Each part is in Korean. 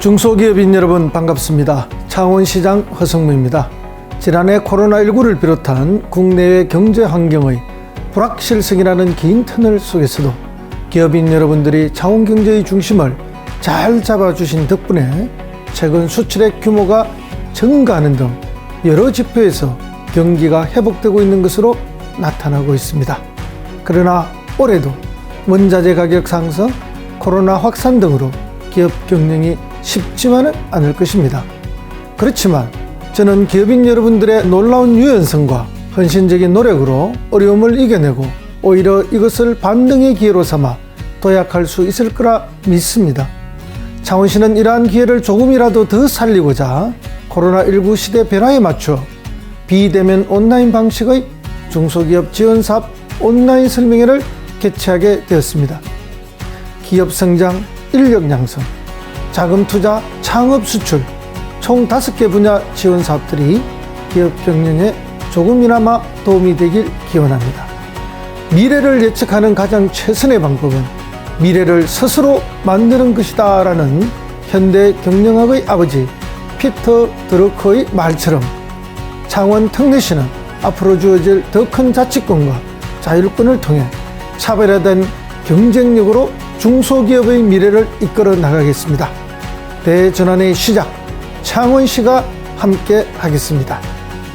중소기업인 여러분 반갑습니다. 창원시장 허성무입니다. 지난해 코로나19를 비롯한 국내의 경제 환경의 불확실성이라는 긴 터널 속에서도 기업인 여러분들이 창원 경제의 중심을 잘 잡아주신 덕분에 최근 수출액 규모가 증가하는 등 여러 지표에서 경기가 회복되고 있는 것으로 나타나고 있습니다. 그러나 올해도 원자재 가격 상승, 코로나 확산 등으로 기업 경영이 쉽지만은 않을 것입니다. 그렇지만 저는 기업인 여러분들의 놀라운 유연성과 헌신적인 노력으로 어려움을 이겨내고 오히려 이것을 반등의 기회로 삼아 도약할 수 있을 거라 믿습니다. 창원시는 이러한 기회를 조금이라도 더 살리고자 코로나19 시대 변화에 맞춰 비대면 온라인 방식의 중소기업 지원사업 온라인 설명회를 개최하게 되었습니다. 기업 성장, 인력 양성, 자금 투자, 창업 수출 총 5개 분야 지원 사업들이 기업 경영에 조금이나마 도움이 되길 기원합니다. 미래를 예측하는 가장 최선의 방법은 미래를 스스로 만드는 것이다 라는 현대 경영학의 아버지 피터 드러커의 말처럼 창원 특례시는 앞으로 주어질 더 큰 자치권과 자율권을 통해 차별화된 경쟁력으로 중소기업의 미래를 이끌어 나가겠습니다. 대전환의 시작, 창원시가 함께 하겠습니다.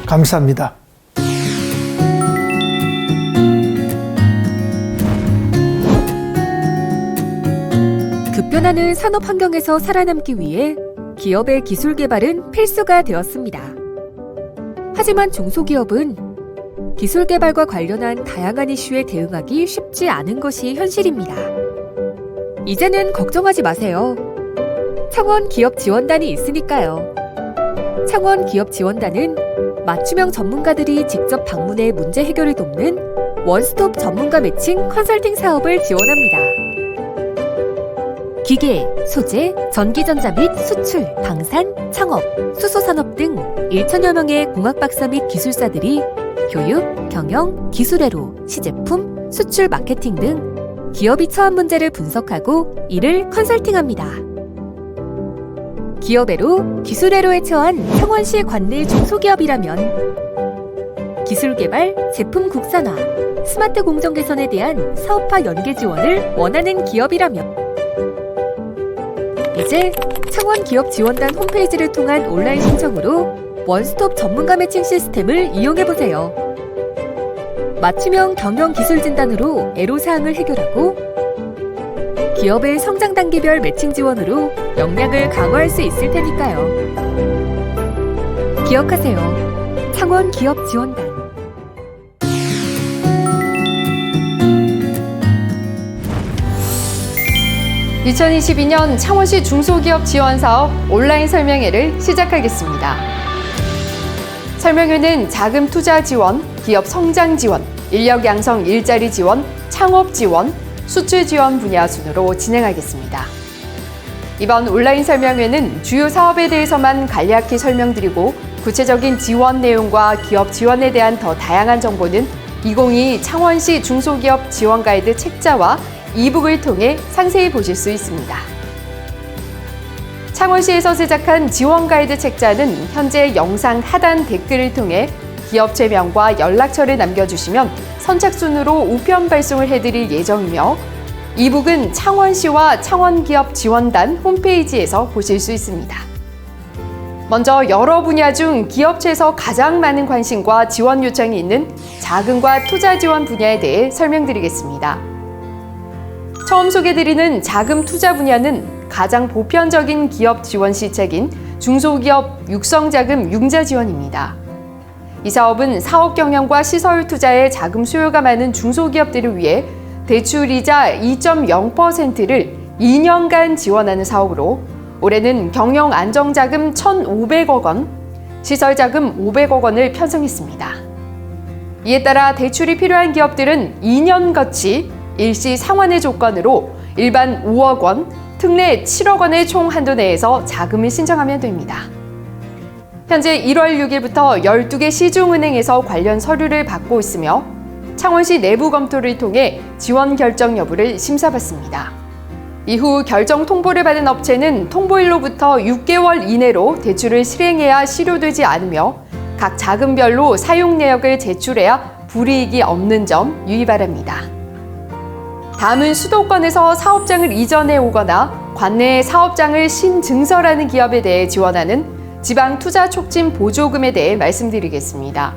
감사합니다. 급변하는 산업 환경에서 살아남기 위해 기업의 기술 개발은 필수가 되었습니다. 하지만 중소기업은 기술 개발과 관련한 다양한 이슈에 대응하기 쉽지 않은 것이 현실입니다. 이제는 걱정하지 마세요. 창원 기업 지원단이 있으니까요. 창원 기업 지원단은 맞춤형 전문가들이 직접 방문해 문제 해결을 돕는 원스톱 전문가 매칭 컨설팅 사업을 지원합니다. 기계, 소재, 전기전자 및 수출, 방산, 창업, 수소산업 등 1천여 명의 공학박사 및 기술사들이 교육, 경영, 기술회로, 시제품, 수출 마케팅 등 기업이 처한 문제를 분석하고 이를 컨설팅합니다. 기업애로, 기술애로에 처한 창원시 관내 중소기업이라면 기술개발, 제품 국산화, 스마트 공정 개선에 대한 사업화 연계 지원을 원하는 기업이라면 이제 창원 기업 지원단 홈페이지를 통한 온라인 신청으로 원스톱 전문가 매칭 시스템을 이용해보세요. 맞춤형 경영 기술 진단으로 애로사항을 해결하고 기업의 성장 단계별 매칭 지원으로 역량을 강화할 수 있을 테니까요. 기억하세요. 창원 기업 지원단. (2022년) 창원시 중소기업 지원사업 온라인 설명회를 시작하겠습니다. 설명회는 자금 투자 지원, 기업 성장 지원, 인력 양성 일자리 지원, 창업 지원, 수출 지원 분야 순으로 진행하겠습니다. 이번 온라인 설명회는 주요 사업에 대해서만 간략히 설명드리고 구체적인 지원 내용과 기업 지원에 대한 더 다양한 정보는 2022 창원시 중소기업 지원 가이드 책자와 이북을 통해 상세히 보실 수 있습니다. 창원시에서 제작한 지원 가이드 책자는 현재 영상 하단 댓글을 통해 기업체명과 연락처를 남겨주시면 선착순으로 우편 발송을 해드릴 예정이며 이북은 창원시와 창원기업 지원단 홈페이지에서 보실 수 있습니다. 먼저 여러 분야 중 기업체에서 가장 많은 관심과 지원 요청이 있는 자금과 투자 지원 분야에 대해 설명드리겠습니다. 처음 소개드리는 자금 투자 분야는 가장 보편적인 기업 지원 시책인 중소기업 육성자금 융자 지원입니다. 이 사업은 사업 경영과 시설 투자에 자금 수요가 많은 중소기업들을 위해 대출이자 2.0%를 2년간 지원하는 사업으로 올해는 경영 안정자금 1,500억 원, 시설자금 500억 원을 편성했습니다. 이에 따라 대출이 필요한 기업들은 2년 거치 일시 상환의 조건으로 일반 5억 원, 특례 7억 원의 총 한도 내에서 자금을 신청하면 됩니다. 현재 1월 6일부터 12개 시중은행에서 관련 서류를 받고 있으며 창원시 내부 검토를 통해 지원 결정 여부를 심사받습니다. 이후 결정 통보를 받은 업체는 통보일로부터 6개월 이내로 대출을 실행해야 실효되지 않으며 각 자금별로 사용 내역을 제출해야 불이익이 없는 점 유의 바랍니다. 다음은 수도권에서 사업장을 이전해 오거나 관내에 사업장을 신증설하는 기업에 대해 지원하는 지방투자촉진보조금에 대해 말씀드리겠습니다.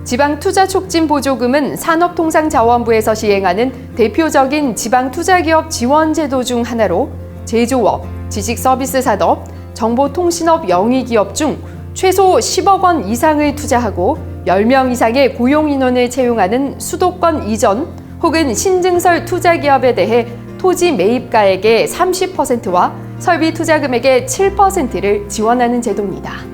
지방투자촉진보조금은 산업통상자원부에서 시행하는 대표적인 지방투자기업 지원제도 중 하나로 제조업, 지식서비스산업, 정보통신업 영위기업 중 최소 10억 원 이상을 투자하고 10명 이상의 고용인원을 채용하는 수도권 이전 혹은 신증설 투자기업에 대해 토지 매입가액의 30%와 설비 투자금액의 7%를 지원하는 제도입니다.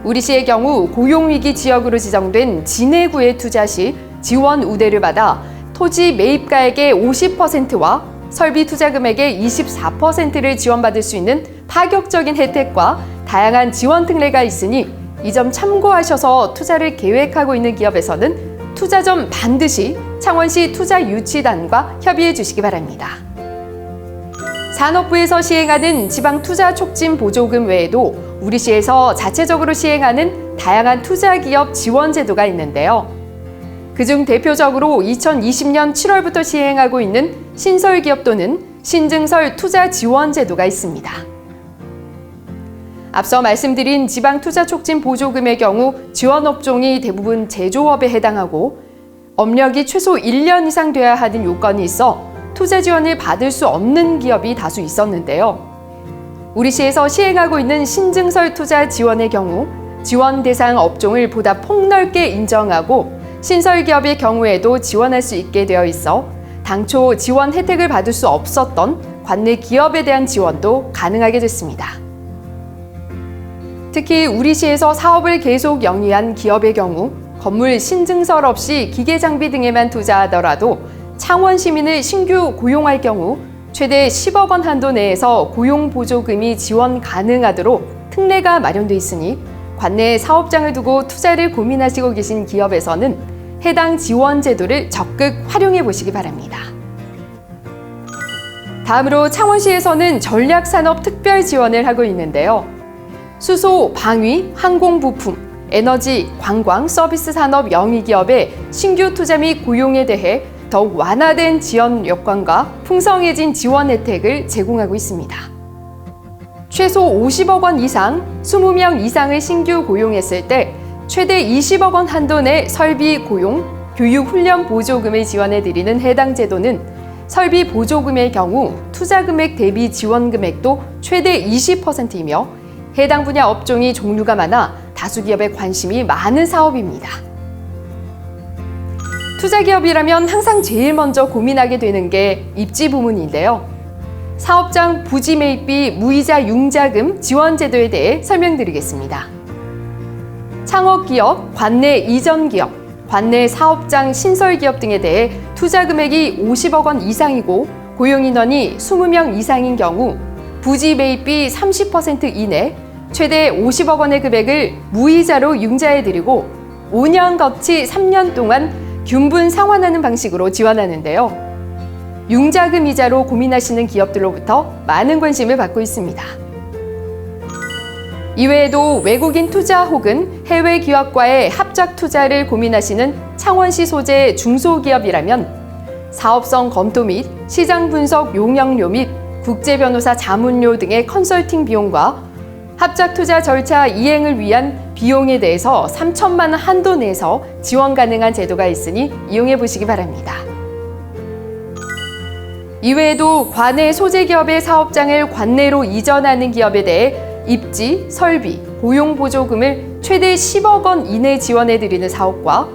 우리시의 경우 고용위기 지역으로 지정된 진해구에 투자 시 지원 우대를 받아 토지 매입가액의 50%와 설비 투자금액의 24%를 지원받을 수 있는 파격적인 혜택과 다양한 지원 특례가 있으니 이 점 참고하셔서 투자를 계획하고 있는 기업에서는 투자 전 반드시 창원시 투자유치단과 협의해 주시기 바랍니다. 산업부에서 시행하는 지방투자촉진보조금 외에도 우리시에서 자체적으로 시행하는 다양한 투자기업 지원제도가 있는데요. 그중 대표적으로 2020년 7월부터 시행하고 있는 신설기업 또는 신증설 투자지원제도가 있습니다. 앞서 말씀드린 지방투자촉진보조금의 경우 지원업종이 대부분 제조업에 해당하고 업력이 최소 1년 이상 돼야 하는 요건이 있어 투자 지원을 받을 수 없는 기업이 다수 있었는데요. 우리시에서 시행하고 있는 신증설 투자 지원의 경우 지원 대상 업종을 보다 폭넓게 인정하고 신설기업의 경우에도 지원할 수 있게 되어 있어 당초 지원 혜택을 받을 수 없었던 관내 기업에 대한 지원도 가능하게 됐습니다. 특히 우리시에서 사업을 계속 영위한 기업의 경우 건물 신증설 없이 기계장비 등에만 투자하더라도 창원 시민을 신규 고용할 경우 최대 10억 원 한도 내에서 고용보조금이 지원 가능하도록 특례가 마련돼 있으니 관내에 사업장을 두고 투자를 고민하시고 계신 기업에서는 해당 지원 제도를 적극 활용해 보시기 바랍니다. 다음으로 창원시에서는 전략산업 특별 지원을 하고 있는데요. 수소, 방위, 항공부품, 에너지, 관광, 서비스 산업 영위기업의 신규 투자 및 고용에 대해 더욱 완화된 지원 여건과 풍성해진 지원 혜택을 제공하고 있습니다. 최소 50억 원 이상, 20명 이상을 신규 고용했을 때 최대 20억 원 한도 내 설비 고용, 교육 훈련 보조금을 지원해드리는 해당 제도는 설비 보조금의 경우 투자 금액 대비 지원 금액도 최대 20%이며 해당 분야 업종이 종류가 많아 다수 기업에 관심이 많은 사업입니다. 투자기업이라면 항상 제일 먼저 고민하게 되는 게 입지 부문인데요. 사업장 부지 매입비 무이자 융자금 지원 제도에 대해 설명드리겠습니다. 창업기업, 관내 이전기업, 관내 사업장 신설기업 등에 대해 투자 금액이 50억 원 이상이고 고용인원이 20명 이상인 경우 부지 매입비 30% 이내 최대 50억 원의 금액을 무이자로 융자해드리고 5년 거치 3년 동안 균분 상환하는 방식으로 지원하는데요. 융자금 이자로 고민하시는 기업들로부터 많은 관심을 받고 있습니다. 이외에도 외국인 투자 혹은 해외 기업과의 합작 투자를 고민하시는 창원시 소재 중소기업이라면 사업성 검토 및 시장 분석 용역료 및 국제 변호사 자문료 등의 컨설팅 비용과 합작 투자 절차 이행을 위한 비용에 대해서 3천만 원 한도 내에서 지원 가능한 제도가 있으니 이용해 보시기 바랍니다. 이외에도 관내 소재 기업의 사업장을 관내로 이전하는 기업에 대해 입지, 설비, 고용 보조금을 최대 10억 원 이내 지원해 드리는 사업과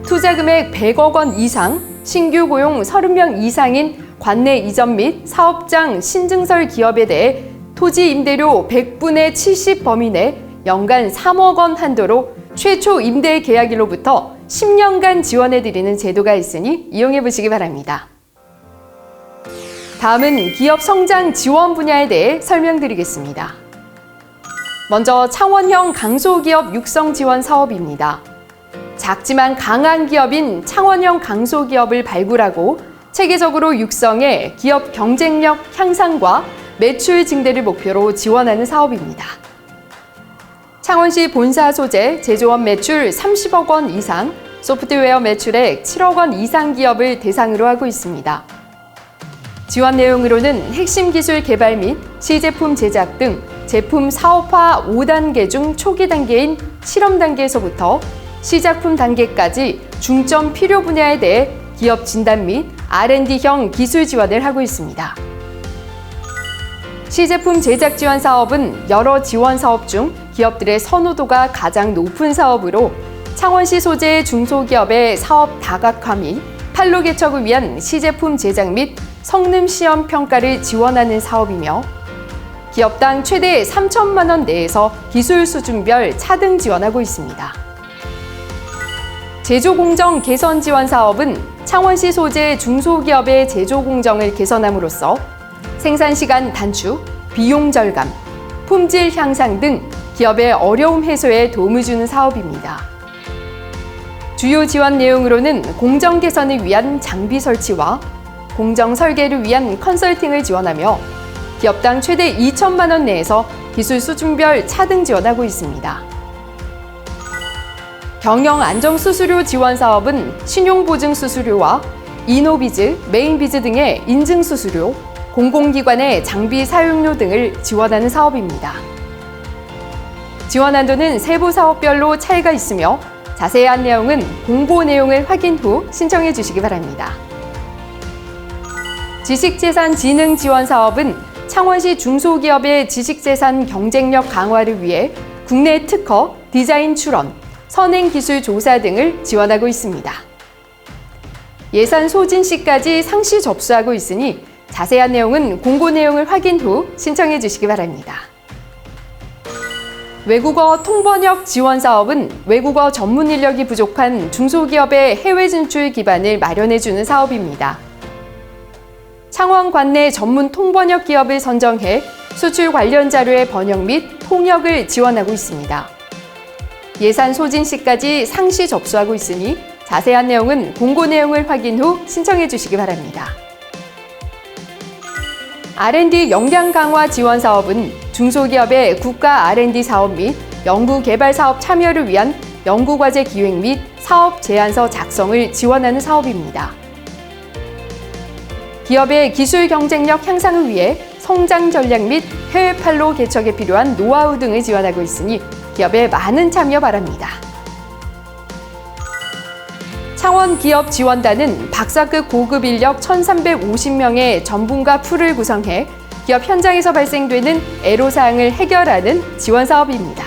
투자 금액 100억 원 이상, 신규 고용 30명 이상인 관내 이전 및 사업장 신증설 기업에 대해 토지 임대료 100분의 70 범위 내 연간 3억 원 한도로 최초 임대 계약일로부터 10년간 지원해드리는 제도가 있으니 이용해보시기 바랍니다. 다음은 기업 성장 지원 분야에 대해 설명드리겠습니다. 먼저 창원형 강소기업 육성 지원 사업입니다. 작지만 강한 기업인 창원형 강소기업을 발굴하고 체계적으로 육성해 기업 경쟁력 향상과 매출 증대를 목표로 지원하는 사업입니다. 창원시 본사 소재 제조업 매출 30억 원 이상, 소프트웨어 매출액 7억 원 이상 기업을 대상으로 하고 있습니다. 지원 내용으로는 핵심 기술 개발 및 시제품 제작 등 제품 사업화 5단계 중 초기 단계인 실험 단계에서부터 시작품 단계까지 중점 필요 분야에 대해 기업 진단 및 R&D형 기술 지원을 하고 있습니다. 시제품 제작 지원 사업은 여러 지원 사업 중 기업들의 선호도가 가장 높은 사업으로 창원시 소재의 중소기업의 사업 다각화 및 판로 개척을 위한 시제품 제작 및 성능 시험 평가를 지원하는 사업이며 기업당 최대 3천만 원 내에서 기술 수준별 차등 지원하고 있습니다. 제조공정 개선 지원 사업은 창원시 소재 중소기업의 제조공정을 개선함으로써 생산시간 단축, 비용 절감, 품질 향상 등 기업의 어려움 해소에 도움을 주는 사업입니다. 주요 지원 내용으로는 공정 개선을 위한 장비 설치와 공정 설계를 위한 컨설팅을 지원하며 기업당 최대 2천만 원 내에서 기술 수준별 차등 지원하고 있습니다. 경영 안정 수수료 지원 사업은 신용보증 수수료와 이노비즈, 메인비즈 등의 인증 수수료, 공공기관의 장비 사용료 등을 지원하는 사업입니다. 지원 한도는 세부 사업별로 차이가 있으며 자세한 내용은 공고 내용을 확인 후 신청해 주시기 바랍니다. 지식재산 진흥 지원 사업은 창원시 중소기업의 지식재산 경쟁력 강화를 위해 국내 특허, 디자인 출원, 선행기술 조사 등을 지원하고 있습니다. 예산 소진 시까지 상시 접수하고 있으니 자세한 내용은 공고 내용을 확인 후 신청해 주시기 바랍니다. 외국어 통번역 지원 사업은 외국어 전문 인력이 부족한 중소기업의 해외 진출 기반을 마련해 주는 사업입니다. 창원 관내 전문 통번역 기업을 선정해 수출 관련 자료의 번역 및 통역을 지원하고 있습니다. 예산 소진 시까지 상시 접수하고 있으니 자세한 내용은 공고 내용을 확인 후 신청해 주시기 바랍니다. R&D 역량 강화 지원 사업은 중소기업의 국가 R&D 사업 및 연구개발 사업 참여를 위한 연구과제 기획 및 사업 제안서 작성을 지원하는 사업입니다. 기업의 기술 경쟁력 향상을 위해 성장 전략 및 해외 판로 개척에 필요한 노하우 등을 지원하고 있으니 기업의 많은 참여 바랍니다. 창원 기업 지원단은 박사급 고급 인력 1,350명의 전문가 풀을 구성해 기업 현장에서 발생되는 애로사항을 해결하는 지원 사업입니다.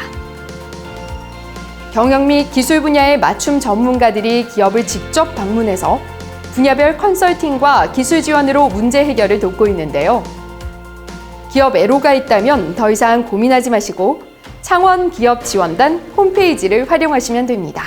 경영 및 기술 분야의 맞춤 전문가들이 기업을 직접 방문해서 분야별 컨설팅과 기술 지원으로 문제 해결을 돕고 있는데요. 기업 애로가 있다면 더 이상 고민하지 마시고 창원 기업 지원단 홈페이지를 활용하시면 됩니다.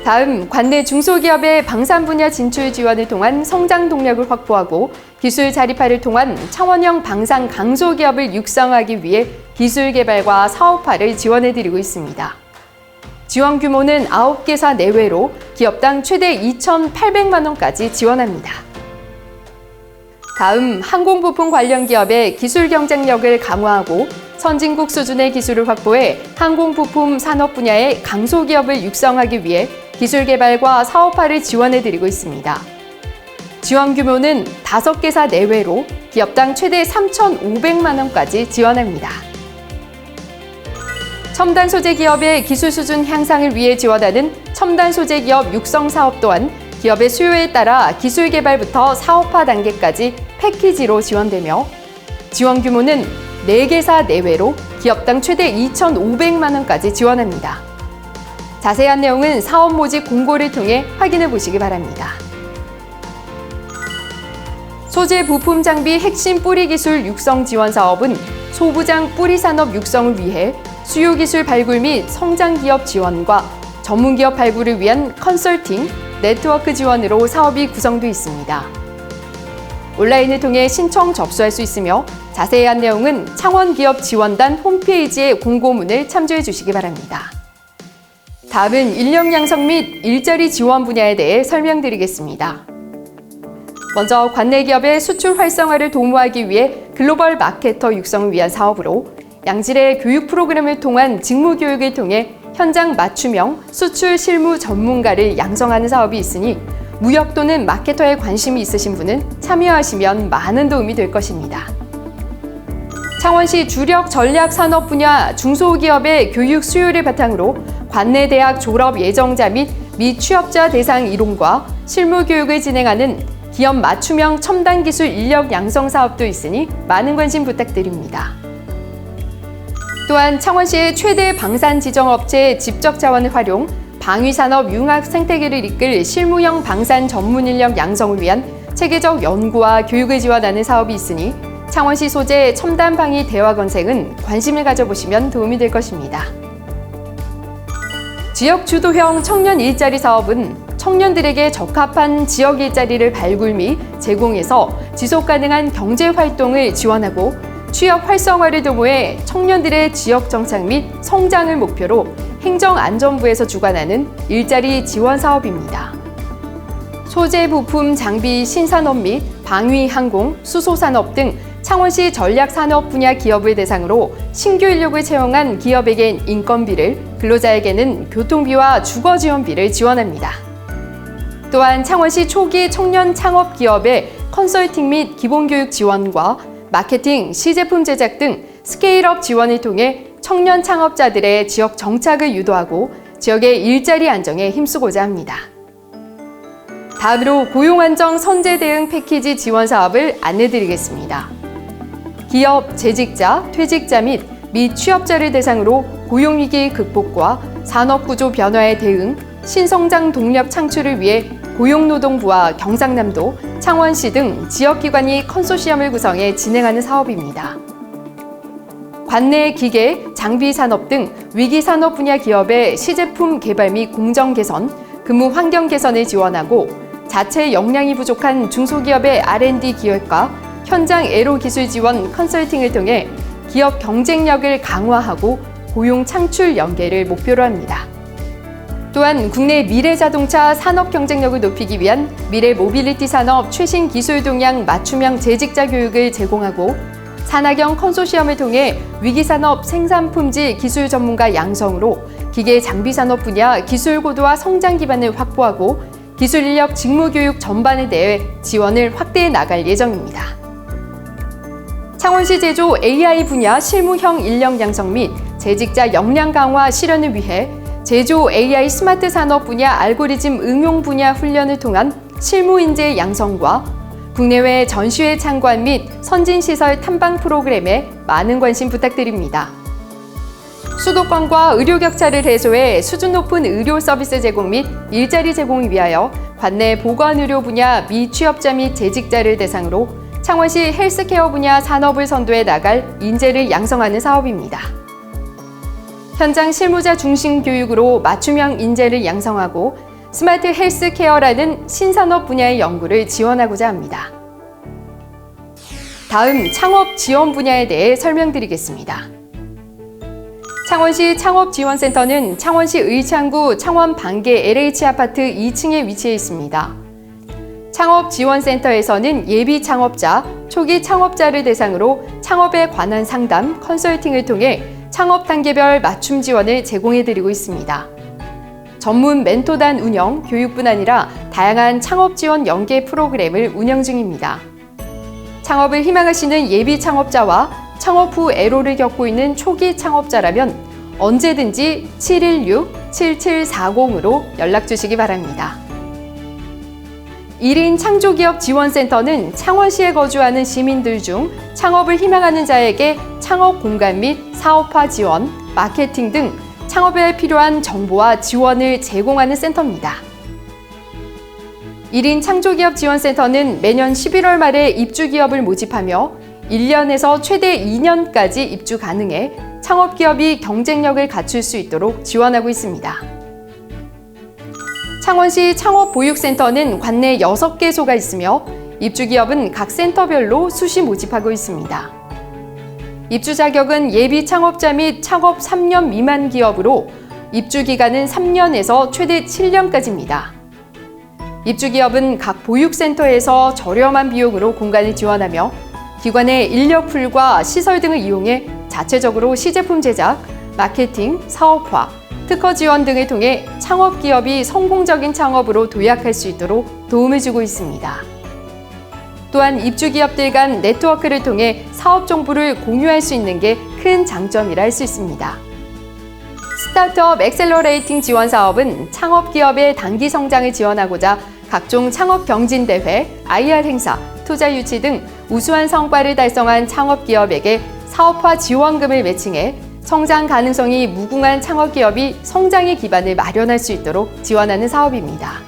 다음, 관내 중소기업의 방산 분야 진출 지원을 통한 성장 동력을 확보하고 기술 자립화를 통한 창원형 방산 강소기업을 육성하기 위해 기술 개발과 사업화를 지원해드리고 있습니다. 지원 규모는 9개사 내외로 기업당 최대 2,800만 원까지 지원합니다. 다음, 항공부품 관련 기업의 기술 경쟁력을 강화하고 선진국 수준의 기술을 확보해 항공부품 산업 분야의 강소기업을 육성하기 위해 기술 개발과 사업화를 지원해드리고 있습니다. 지원 규모는 5개사 내외로 기업당 최대 3,500만 원까지 지원합니다. 첨단 소재 기업의 기술 수준 향상을 위해 지원하는 첨단 소재 기업 육성 사업 또한 기업의 수요에 따라 기술 개발부터 사업화 단계까지 패키지로 지원되며 지원 규모는 4개사 내외로 기업당 최대 2,500만 원까지 지원합니다. 자세한 내용은 사업 모집 공고를 통해 확인해 보시기 바랍니다. 소재 부품 장비 핵심 뿌리 기술 육성 지원 사업은 소부장 뿌리 산업 육성을 위해 수요 기술 발굴 및 성장 기업 지원과 전문 기업 발굴을 위한 컨설팅, 네트워크 지원으로 사업이 구성되어 있습니다. 온라인을 통해 신청 접수할 수 있으며 자세한 내용은 창원 기업 지원단 홈페이지의 공고문을 참조해 주시기 바랍니다. 다음은 인력 양성 및 일자리 지원 분야에 대해 설명드리겠습니다. 먼저 관내 기업의 수출 활성화를 도모하기 위해 글로벌 마케터 육성을 위한 사업으로 양질의 교육 프로그램을 통한 직무 교육을 통해 현장 맞춤형 수출 실무 전문가를 양성하는 사업이 있으니 무역 또는 마케터에 관심이 있으신 분은 참여하시면 많은 도움이 될 것입니다. 창원시 주력 전략 산업 분야 중소기업의 교육 수요를 바탕으로 관내 대학 졸업 예정자 및 미취업자 대상 이론과 실무 교육을 진행하는 기업 맞춤형 첨단 기술 인력 양성 사업도 있으니 많은 관심 부탁드립니다. 또한 창원시의 최대 방산 지정업체 집적 자원을 활용 방위산업 융합 생태계를 이끌 실무형 방산 전문 인력 양성을 위한 체계적 연구와 교육을 지원하는 사업이 있으니 창원시 소재 첨단 방위 대화건생은 관심을 가져보시면 도움이 될 것입니다. 지역 주도형 청년 일자리 사업은 청년들에게 적합한 지역 일자리를 발굴 및 제공해서 지속 가능한 경제 활동을 지원하고 취업 활성화를 도모해 청년들의 지역 정착 및 성장을 목표로 행정안전부에서 주관하는 일자리 지원 사업입니다. 소재 부품 장비 신산업 및 방위 항공, 수소산업 등 창원시 전략산업 분야 기업을 대상으로 신규 인력을 채용한 기업에겐 인건비를, 근로자에게는 교통비와 주거지원비를 지원합니다. 또한 창원시 초기 청년 창업 기업의 컨설팅 및 기본교육 지원과 마케팅, 시제품 제작 등 스케일업 지원을 통해 청년 창업자들의 지역 정착을 유도하고 지역의 일자리 안정에 힘쓰고자 합니다. 다음으로 고용안정 선제 대응 패키지 지원 사업을 안내드리겠습니다. 기업, 재직자, 퇴직자 및 미취업자를 대상으로 고용위기 극복과 산업구조 변화에 대응, 신성장 동력 창출을 위해 고용노동부와 경상남도, 창원시 등 지역기관이 컨소시엄을 구성해 진행하는 사업입니다. 관내 기계, 장비 산업 등 위기 산업 분야 기업의 시제품 개발 및 공정 개선, 근무 환경 개선을 지원하고 자체 역량이 부족한 중소기업의 R&D 기획과 현장 애로 기술 지원 컨설팅을 통해 기업 경쟁력을 강화하고 고용 창출 연계를 목표로 합니다. 또한 국내 미래 자동차 산업 경쟁력을 높이기 위한 미래 모빌리티 산업 최신 기술 동향 맞춤형 재직자 교육을 제공하고 산학형 컨소시엄을 통해 위기산업 생산품질 기술 전문가 양성으로 기계 장비 산업 분야 기술 고도화 성장 기반을 확보하고 기술 인력 직무 교육 전반에 대해 지원을 확대해 나갈 예정입니다. 창원시 제조 AI 분야 실무형 인력 양성 및 재직자 역량 강화 실현을 위해 제조 AI 스마트 산업 분야 알고리즘 응용 분야 훈련을 통한 실무 인재 양성과 국내외 전시회 참관 및 선진시설 탐방 프로그램에 많은 관심 부탁드립니다. 수도권과 의료 격차를 해소해 수준 높은 의료 서비스 제공 및 일자리 제공을 위하여 관내 보건의료 분야 미취업자 및 재직자를 대상으로 창원시 헬스케어 분야 산업을 선도해 나갈 인재를 양성하는 사업입니다. 현장 실무자 중심 교육으로 맞춤형 인재를 양성하고 스마트 헬스케어라는 신산업 분야의 연구를 지원하고자 합니다. 다음 창업 지원 분야에 대해 설명드리겠습니다. 창원시 창업지원센터는 창원시 의창구 창원 반계 LH아파트 2층에 위치해 있습니다. 창업지원센터에서는 예비 창업자, 초기 창업자를 대상으로 창업에 관한 상담, 컨설팅을 통해 창업 단계별 맞춤 지원을 제공해드리고 있습니다. 전문 멘토단 운영, 교육뿐 아니라 다양한 창업 지원 연계 프로그램을 운영 중입니다. 창업을 희망하시는 예비 창업자와 창업 후 애로를 겪고 있는 초기 창업자라면 언제든지 716-7740으로 연락 주시기 바랍니다. 1인 창조기업 지원센터는 창원시에 거주하는 시민들 중 창업을 희망하는 자에게 창업 공간 및 사업화 지원, 마케팅 등 창업에 필요한 정보와 지원을 제공하는 센터입니다. 1인 창조기업 지원센터는 매년 11월 말에 입주기업을 모집하며 1년에서 최대 2년까지 입주 가능해 창업기업이 경쟁력을 갖출 수 있도록 지원하고 있습니다. 창원시 창업보육센터는 관내 6개소가 있으며 입주기업은 각 센터별로 수시 모집하고 있습니다. 입주 자격은 예비 창업자 및 창업 3년 미만 기업으로 입주 기간은 3년에서 최대 7년까지입니다. 입주 기업은 각 보육센터에서 저렴한 비용으로 공간을 지원하며 기관의 인력풀과 시설 등을 이용해 자체적으로 시제품 제작, 마케팅, 사업화, 특허 지원 등을 통해 창업기업이 성공적인 창업으로 도약할 수 있도록 도움을 주고 있습니다. 또한 입주기업들 간 네트워크를 통해 사업 정보를 공유할 수 있는 게 큰 장점이라 할 수 있습니다. 스타트업 엑셀러레이팅 지원 사업은 창업기업의 단기 성장을 지원하고자 각종 창업 경진대회, IR 행사, 투자 유치 등 우수한 성과를 달성한 창업기업에게 사업화 지원금을 매칭해 성장 가능성이 무궁한 창업기업이 성장의 기반을 마련할 수 있도록 지원하는 사업입니다.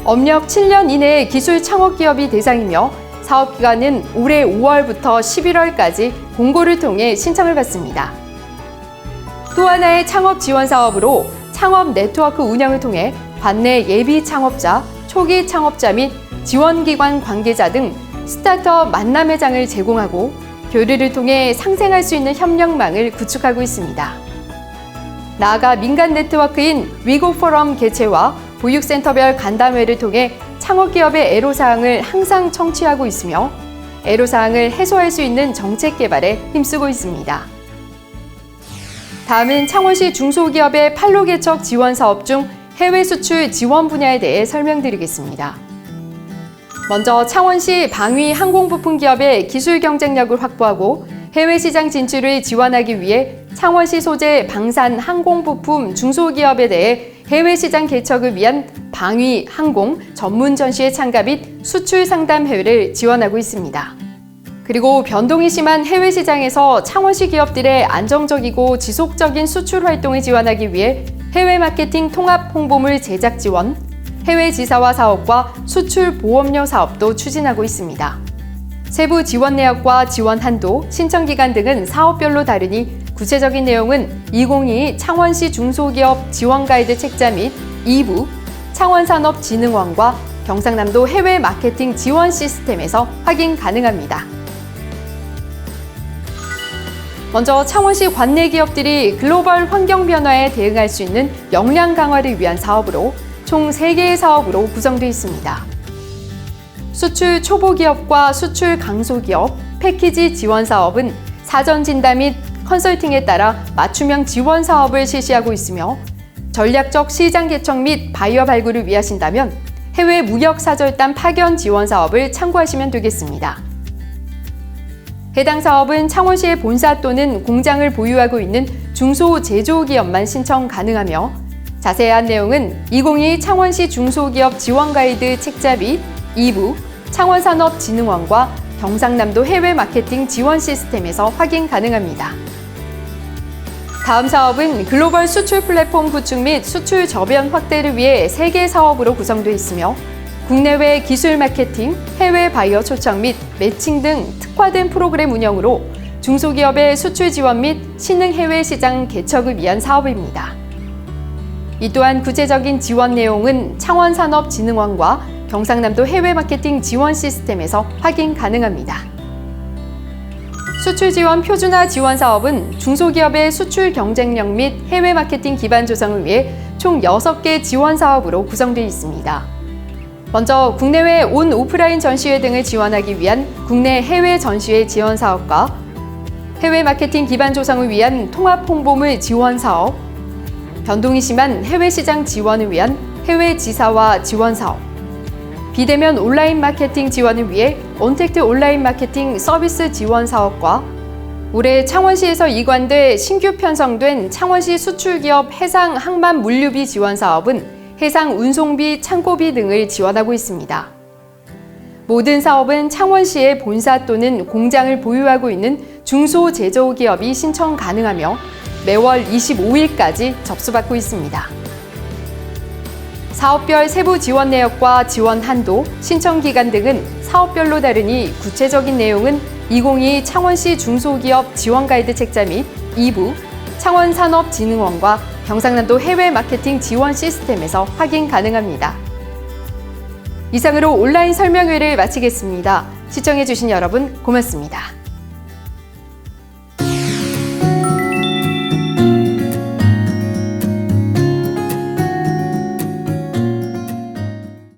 업력 7년 이내의 기술 창업기업이 대상이며 사업기간은 올해 5월부터 11월까지 공고를 통해 신청을 받습니다. 또 하나의 창업 지원 사업으로 창업 네트워크 운영을 통해 관내 예비 창업자, 초기 창업자 및 지원기관 관계자 등 스타트업 만남의 장을 제공하고 교류를 통해 상생할 수 있는 협력망을 구축하고 있습니다. 나아가 민간 네트워크인 위고포럼 개최와 보육센터별 간담회를 통해 창업기업의 애로사항을 항상 청취하고 있으며 애로사항을 해소할 수 있는 정책 개발에 힘쓰고 있습니다. 다음은 창원시 중소기업의 판로 개척 지원 사업 중 해외 수출 지원 분야에 대해 설명드리겠습니다. 먼저 창원시 방위 항공부품 기업의 기술 경쟁력을 확보하고 해외 시장 진출을 지원하기 위해 창원시 소재 방산 항공부품 중소기업에 대해 해외 시장 개척을 위한 방위 항공 전문 전시회 참가 및 수출 상담 회를 지원하고 있습니다. 그리고 변동이 심한 해외 시장에서 창원시 기업들의 안정적이고 지속적인 수출 활동을 지원하기 위해 해외 마케팅 통합 홍보물 제작 지원, 해외 지사화 사업과 수출 보험료 사업도 추진하고 있습니다. 세부 지원 내역과 지원 한도, 신청 기간 등은 사업별로 다르니 구체적인 내용은 2022 창원시 중소기업 지원 가이드 책자 및 2부 창원산업진흥원과 경상남도 해외 마케팅 지원 시스템에서 확인 가능합니다. 먼저 창원시 관내 기업들이 글로벌 환경 변화에 대응할 수 있는 역량 강화를 위한 사업으로 총 3개의 사업으로 구성되어 있습니다. 수출 초보 기업과 수출 강소 기업, 패키지 지원 사업은 사전 진단 및 컨설팅에 따라 맞춤형 지원 사업을 실시하고 있으며 전략적 시장 개척 및 바이어 발굴을 위하신다면 해외 무역 사절단 파견 지원 사업을 참고하시면 되겠습니다. 해당 사업은 창원시의 본사 또는 공장을 보유하고 있는 중소제조기업만 신청 가능하며 자세한 내용은 2022 창원시 중소기업 지원 가이드 책자 및 2부 창원산업진흥원과 경상남도 해외 마케팅 지원 시스템에서 확인 가능합니다. 다음 사업은 글로벌 수출 플랫폼 구축 및 수출 저변 확대를 위해 3개 사업으로 구성되어 있으며 국내외 기술 마케팅, 해외 바이어 초청 및 매칭 등 특화된 프로그램 운영으로 중소기업의 수출 지원 및 신흥 해외 시장 개척을 위한 사업입니다. 이 또한 구체적인 지원 내용은 창원산업진흥원과 경상남도 해외 마케팅 지원 시스템에서 확인 가능합니다. 수출 지원 표준화 지원 사업은 중소기업의 수출 경쟁력 및 해외 마케팅 기반 조성을 위해 총 6개 지원 사업으로 구성되어 있습니다. 먼저 국내외 온 오프라인 전시회 등을 지원하기 위한 국내 해외 전시회 지원 사업과 해외 마케팅 기반 조성을 위한 통합 홍보물 지원 사업, 변동이 심한 해외 시장 지원을 위한 해외 지사화 지원 사업, 비대면 온라인 마케팅 지원을 위해 온택트 온라인 마케팅 서비스 지원 사업과 올해 창원시에서 이관돼 신규 편성된 창원시 수출기업 해상 항만 물류비 지원 사업은 해상 운송비, 창고비 등을 지원하고 있습니다. 모든 사업은 창원시의 본사 또는 공장을 보유하고 있는 중소제조기업이 신청 가능하며 매월 25일까지 접수받고 있습니다. 사업별 세부 지원 내역과 지원 한도, 신청 기간 등은 사업별로 다르니 구체적인 내용은 2022 창원시 중소기업 지원 가이드 책자 및 2부 창원산업진흥원과 경상남도 해외 마케팅 지원 시스템에서 확인 가능합니다. 이상으로 온라인 설명회를 마치겠습니다. 시청해주신 여러분 고맙습니다.